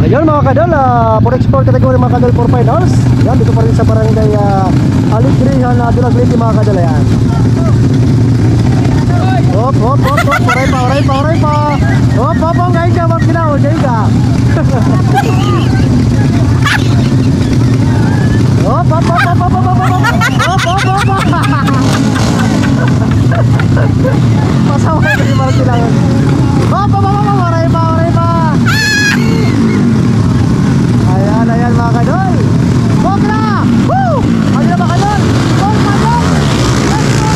Ayun mga kadol, for export category mga kadol for finals. Yan, dito pa rin sa barangay Aligrihan na Dulag Liti mga kadol. Ayan. Hop, hop, hop, hop, oray pa, oray pa, oray pa. Hop, hop, hop, ngayon ka, wag ginaw, ngayon ka. Hop, hop, hop, hop, hop, hop, hop, hop, hop, hop, hop. Pasawa kayo kasi parang kailangan. Hop, hop, hop, hop, oray pa, oray pa. Ayan, ayan mga kadol. Hop na! Woo! Ano na mga kadol? Hop, kadol! Let's go!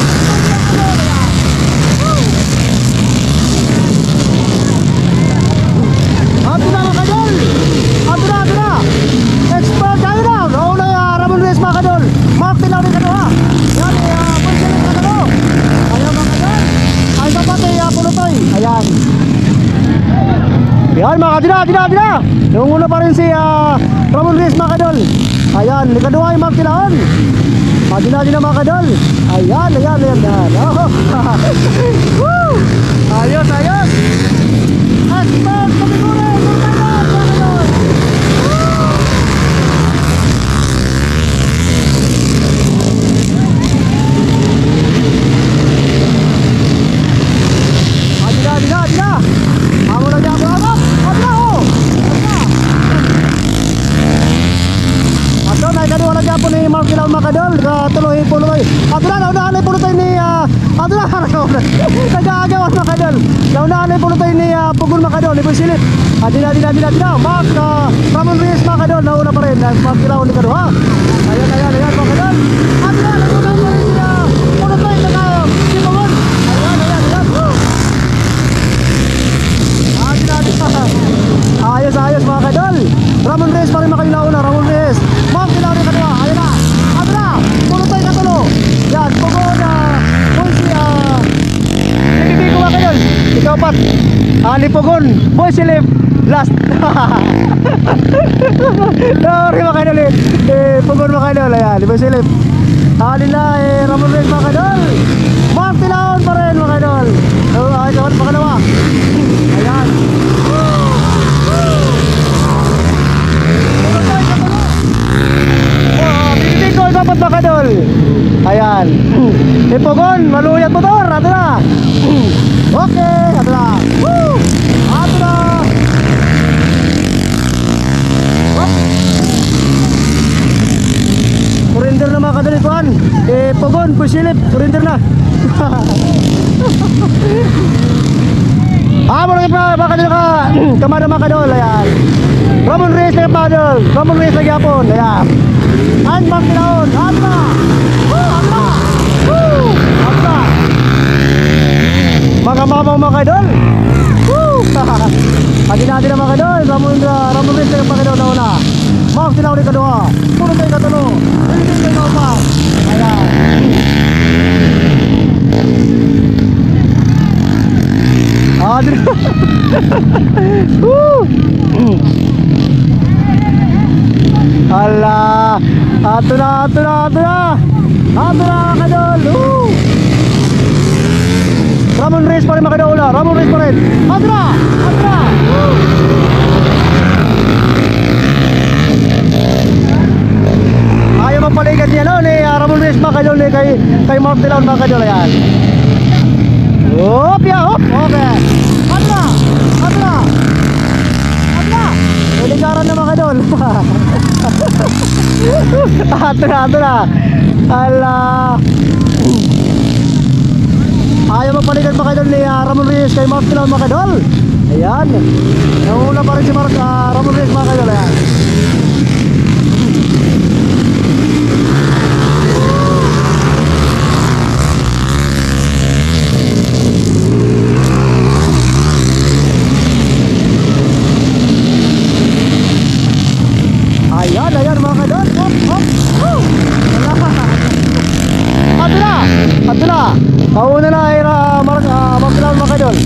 Ato na mga kadol! Ato na, ato na! Expert tayo na! Nauna yung Ramon Reyes mga kadol! Mark tilaw rin ka ha! Yan, punsilin ka na! Ayan mga kadol! Ay kapatay, punutoy! Ayan! Yan mga kadol, ato na! Yung una pa rin si Ramon Reyes mga kadol! Ayan, likaduha yung Mark tilaon! Ato na mga kadol! Ayan, ayan, ayan! Woo! Ayos, ayos! Expert pamigure! Makadol, tuloy puloy. Ato na, naunahan ay pulutoy ni ato na, nag-aagawan Makadol. Naunahan ay pulutoy ni Pugon Makadol, ni Busilip. Adina, Mark Ramon Reyes Makadol, nauna pa rin. Mark Ilaw ni Kado, ha? Ayan, ayan, ayan, Makadol. Ato na, naunahan pa rin niya. Pulutoy, si Pugon. Ayan, ayan, ayan. Adina. Ayos, ayos, Makadol. Ramon Reyes pa rin makailaw na, Ramon Reyes. Mark Ilaw ni Kado, ayan na. Pulutoy ka tulo. Yan, Pugon boy si hindi ko ba kayo? Ikaw pat. Ni Pugon boy si Liv last. Sorry mga kadol Pugon mga kadol. Ayan, boy si Liv. Nila Ramon Reyes mga kadol. Mark Tilaon pa rin mga kadol. Ay, kawan pa kalawa. Ayan. Pulutoy ka tulo. Hindi ko dapat mga kadol. Ayan. Pugon, maluyat motor. Ato na. Okay, ato na. Woo! Ato na. Surrender na mga kadol ituan. Pugon, Busilip, surrender na. Muna ka mga kadol ka. Kamada mga kadol. Ayan. Ramon Reyes na kadol. Ramon Reyes na gyapon. Ayan. And Mark Tilaon. Ato na. Mga mamang mga kadol. Hadi natin na mga kadol. Ramon Reyes na mga kadol na una. Mark Tilaon ni kadua. Puro tayo katulo. Hindi tayo pa. Ayan. Hadi na. Allah. Ato na mga kadol. Ramon Reyes pa rin mga kadol. Ramon Reyes pa rin. Ato na. Ayaw magpaligan niya no ni Ramon Reyes mga kadol kay Mark Tilaon mga kadol. Ayan. Hop ya hop. Okay. Ato na. Lingkaran na mga kadol. Ato na. Ala. Ayaw magpalikan mga kadol ni Ramon Reyes kay Mark Tilaon mga kadol. Ayan. Nanguna pa rin si Ramon Reyes mga kadol. Ayan. Ayan mga kadol. Hop. Ato na. Pauna na ay Mark Tilaon mga kadol.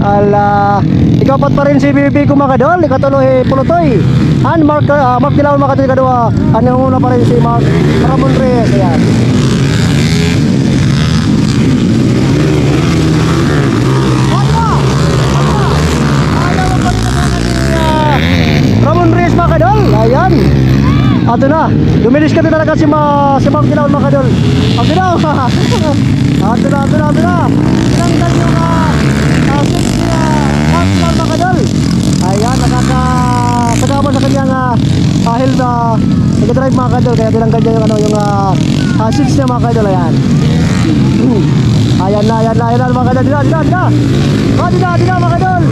Ala, ikaw pat pa rin si BB ko mga kadol. Ikatuloy pulutoy. And Mark Tilaon mga kadol kadua. Ano una pa rin si Ramon Reyes. Ayan. Ato na. Ato na. Dumilis ka talaga si Ma'am Dilaw mga kadol. Ang Dilaw. Ato na. Tinanggal yung seat ni Ma'am Dilaw mga kadol. Ayan, nakakasagama sa kanyang dahil nag-drive mga kadol. Kaya tinanggal niya yung seats niya mga kadol. Ayan. Ayan na mga kadol. Dina mga kadol.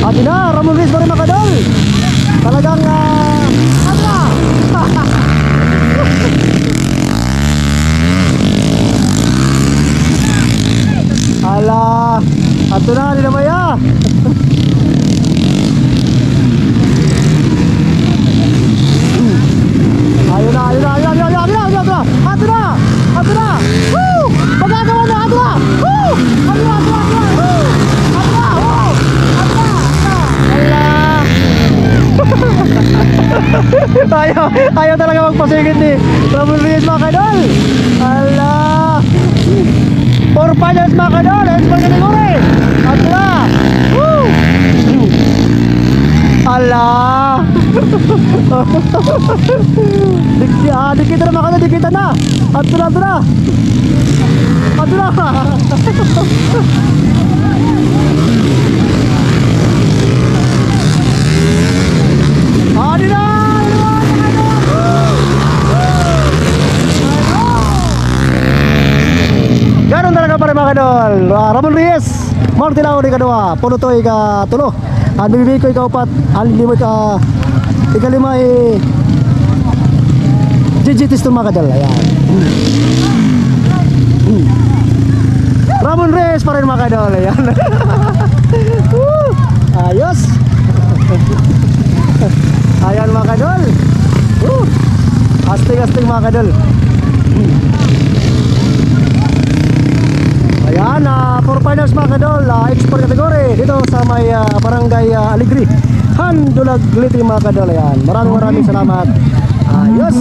Atin na, Ramon Reyes pa rin mga kadol. Talagang atin na. Ala, ato na, di na maya. Ayun na. Ato na. Woo! Magagawa na, ato na. Woo! Ato na. Woo! Ayaw talaga magpasigit ni Ramon Reyes mga kadol. Ala, 4 finals mga kadol. Expert category. Ato na. Woo! Ala. Dikita na mga kadol. Dikita na. Ato na. Ganon talaga pa rin mga kadol. Ramon Reyes, Ma'am Dilaw ni kadua, punutoy ka tulo. Ang bibigay ko ika-4, ang lima ika-5 GG Tiston mga kadol. Ayan. Ramon Reyes pa rin mga kadol. Ayan. Ayos. Ayan mga kadol. Asting mga kadol. Ayan, 4 finals mga kadol, export category dito sa may barangay Aligri, Handulag, Liti mga kadol. Ayan, maraming salamat. Ayos.